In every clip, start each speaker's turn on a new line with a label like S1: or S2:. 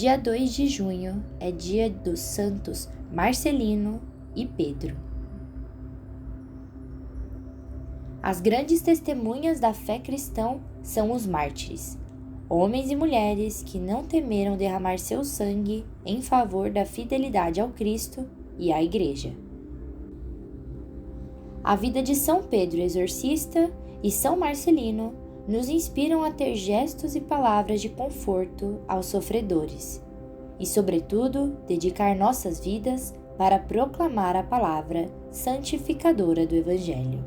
S1: Dia 2 de junho é dia dos santos Marcelino e Pedro. As grandes testemunhas da fé cristã são os mártires, homens e mulheres que não temeram derramar seu sangue em favor da fidelidade ao Cristo e à Igreja. A vida de São Pedro Exorcista e São Marcelino nos inspiram a ter gestos e palavras de conforto aos sofredores e, sobretudo, dedicar nossas vidas para proclamar a palavra santificadora do Evangelho.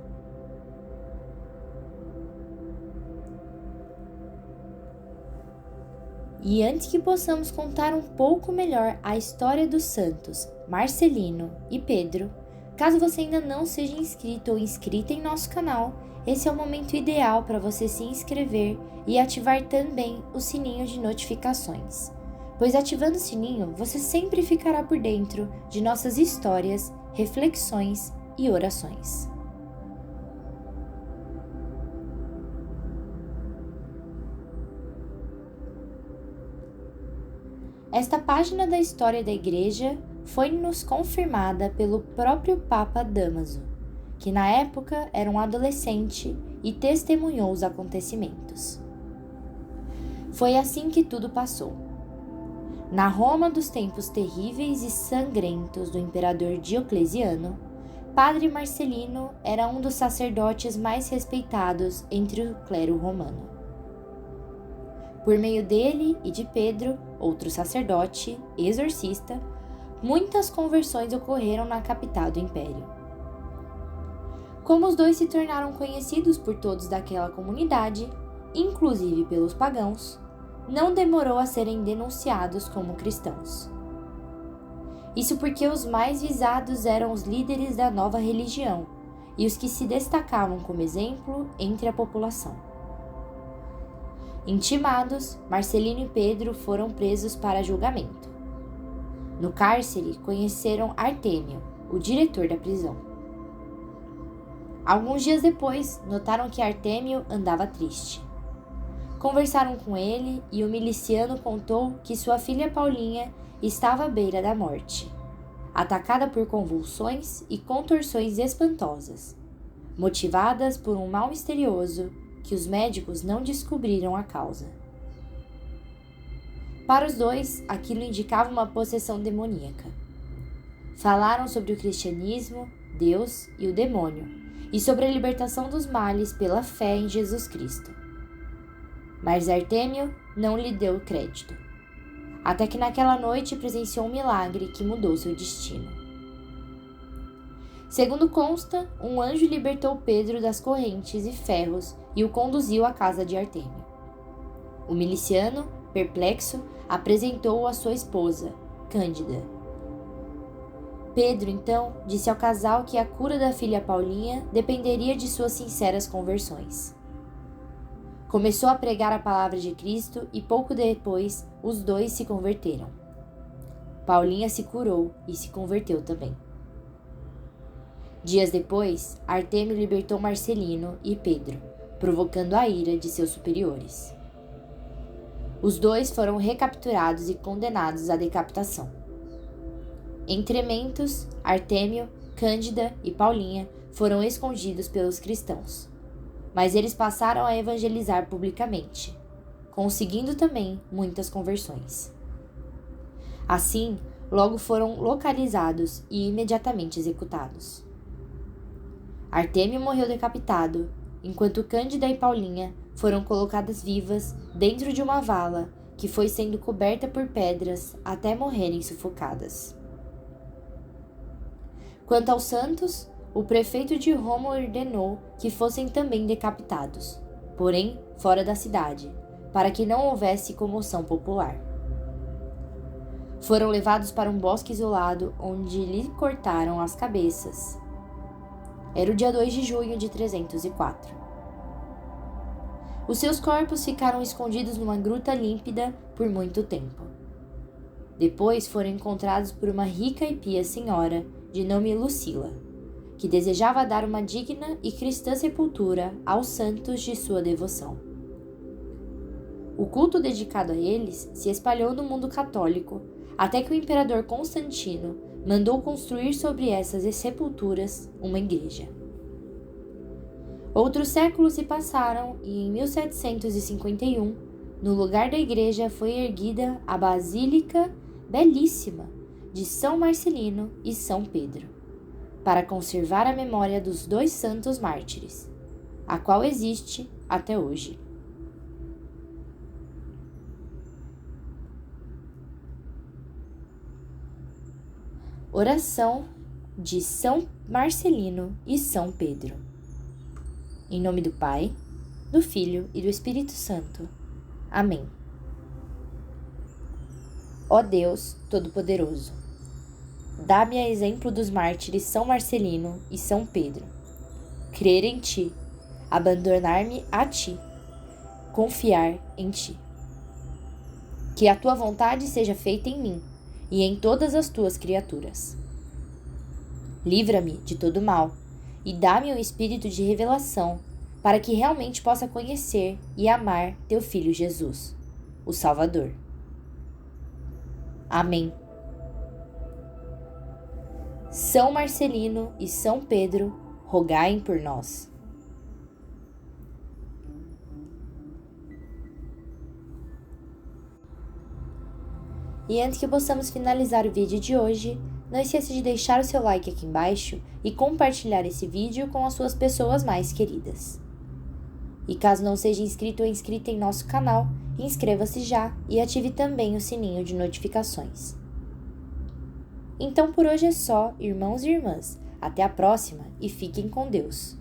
S1: E antes que possamos contar um pouco melhor a história dos santos Marcelino e Pedro, caso você ainda não seja inscrito ou inscrita em nosso canal, esse é o momento ideal para você se inscrever e ativar também o sininho de notificações, pois ativando o sininho você sempre ficará por dentro de nossas histórias, reflexões e orações. Esta página da história da Igreja foi-nos confirmada pelo próprio Papa Dámaso, que na época era um adolescente e testemunhou os acontecimentos. Foi assim que tudo passou. Na Roma dos tempos terríveis e sangrentos do imperador Diocleciano, Padre Marcelino era um dos sacerdotes mais respeitados entre o clero romano. Por meio dele e de Pedro, outro sacerdote, exorcista, muitas conversões ocorreram na capital do império. Como os dois se tornaram conhecidos por todos daquela comunidade, inclusive pelos pagãos, não demorou a serem denunciados como cristãos. Isso porque os mais visados eram os líderes da nova religião e os que se destacavam como exemplo entre a população. Intimados, Marcelino e Pedro foram presos para julgamento. No cárcere, conheceram Artêmio, o diretor da prisão. Alguns dias depois, notaram que Artêmio andava triste. Conversaram com ele e o miliciano contou que sua filha Paulinha estava à beira da morte, atacada por convulsões e contorções espantosas, motivadas por um mal misterioso que os médicos não descobriram a causa. Para os dois, aquilo indicava uma possessão demoníaca. Falaram sobre o cristianismo, Deus e o demônio, e sobre a libertação dos males pela fé em Jesus Cristo. Mas Artêmio não lhe deu crédito, até que naquela noite presenciou um milagre que mudou seu destino. Segundo consta, um anjo libertou Pedro das correntes e ferros e o conduziu à casa de Artêmio. O miliciano, perplexo, apresentou-o à sua esposa, Cândida. Pedro, então, disse ao casal que a cura da filha Paulinha dependeria de suas sinceras conversões. Começou a pregar a palavra de Cristo e pouco depois os dois se converteram. Paulinha se curou e se converteu também. Dias depois, Artêmio libertou Marcelino e Pedro, provocando a ira de seus superiores. Os dois foram recapturados e condenados à decapitação. Em Trementos, Artêmio, Cândida e Paulinha foram escondidos pelos cristãos, mas eles passaram a evangelizar publicamente, conseguindo também muitas conversões. Assim, logo foram localizados e imediatamente executados. Artêmio morreu decapitado, enquanto Cândida e Paulinha foram colocadas vivas dentro de uma vala que foi sendo coberta por pedras até morrerem sufocadas. Quanto aos santos, o prefeito de Roma ordenou que fossem também decapitados, porém fora da cidade, para que não houvesse comoção popular. Foram levados para um bosque isolado, onde lhe cortaram as cabeças. Era o dia 2 de junho de 304. Os seus corpos ficaram escondidos numa gruta límpida por muito tempo. Depois foram encontrados por uma rica e pia senhora, de nome Lucila, que desejava dar uma digna e cristã sepultura aos santos de sua devoção. O culto dedicado a eles se espalhou no mundo católico, até que o imperador Constantino mandou construir sobre essas sepulturas uma igreja. Outros séculos se passaram e em 1751, no lugar da igreja foi erguida a Basílica Belíssima de São Marcelino e São Pedro, para conservar a memória dos dois santos mártires, a qual existe até hoje. Oração de São Marcelino e São Pedro. Em nome do Pai, do Filho e do Espírito Santo. Amém. Ó Deus Todo-Poderoso, dá-me a exemplo dos mártires São Marcelino e São Pedro, crer em Ti, abandonar-me a Ti, confiar em Ti. Que a Tua vontade seja feita em mim e em todas as Tuas criaturas. Livra-me de todo mal e dá-me um espírito de revelação para que realmente possa conhecer e amar Teu Filho Jesus, o Salvador. Amém. São Marcelino e São Pedro, rogai por nós. E antes que possamos finalizar o vídeo de hoje, não esqueça de deixar o seu like aqui embaixo e compartilhar esse vídeo com as suas pessoas mais queridas. E caso não seja inscrito ou inscrita em nosso canal, inscreva-se já e ative também o sininho de notificações. Então por hoje é só, irmãos e irmãs. Até a próxima e fiquem com Deus.